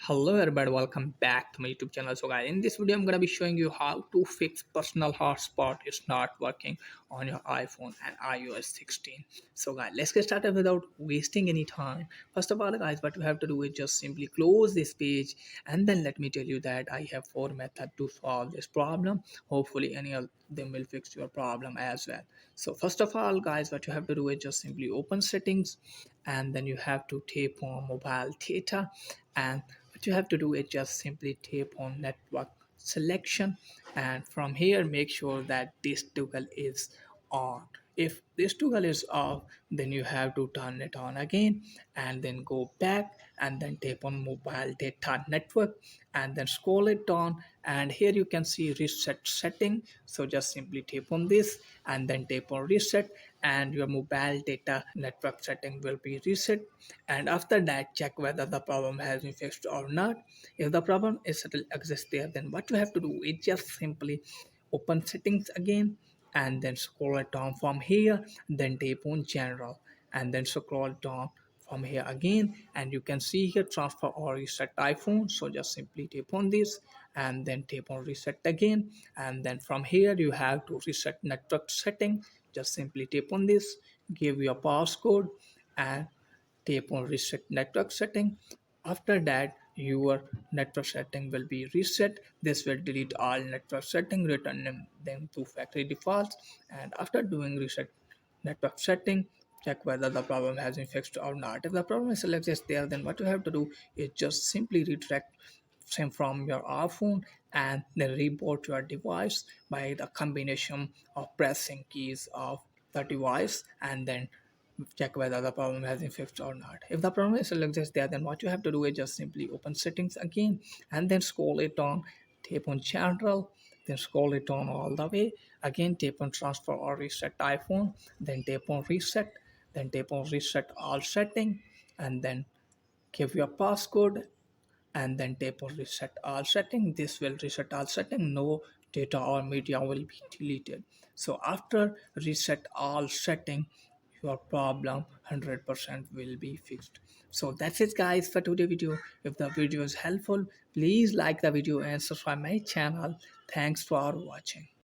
Hello everybody, welcome back to my YouTube channel. So guys, in this video I'm gonna be showing you how to fix personal hotspot is not working on your iPhone and iOS 16. So guys, let's get started without wasting any time. First of all guys, what you have to do is just simply close this page, and then let me tell you that I have 4 methods to solve this problem. Hopefully any of them will fix your problem as well. So first of all guys, what you have to do is just simply open settings, and then you have to tap on mobile data, and what you have to do is just simply tap on network selection, and from here make sure that this toggle is on. If this toggle is off, then you have to turn it on again, and then go back and then tap on mobile data network, and then scroll it down, and here you can see reset setting. So just simply tap on this and then tap on reset, and your mobile data network setting will be reset. And after that, check whether the problem has been fixed or not. If the problem is still exists there, then what you have to do is just simply open settings again, and then scroll it down from here, then tap on general, and then scroll down from here again, and you can see here transfer or reset iPhone. So just simply tap on this and then tap on reset again, and then from here you have to reset network setting. Just simply tap on this, give your passcode, and tap on reset network setting. After that, your network setting will be reset. This will delete all network setting, returning them to factory defaults. And after doing reset network setting, check whether the problem has been fixed or not. If the problem still exists there, then what you have to do is just simply redirect SIM from your iPhone, and then reboot your device by the combination of pressing keys of the device, and then check whether the problem has been fixed or not. If the problem still exists there, then what you have to do is just simply open settings again, and then scroll it down, tap on general, then scroll it down all the way. Again, tap on transfer or reset iPhone, then tap on reset, then tap on reset all setting, and then give your passcode, and then tap on reset all setting. This will reset all setting. No data or media will be deleted. So after reset all setting, your problem 100% will be fixed. So that's it guys for today video. If the video is helpful, please like the video and subscribe my channel. Thanks for watching.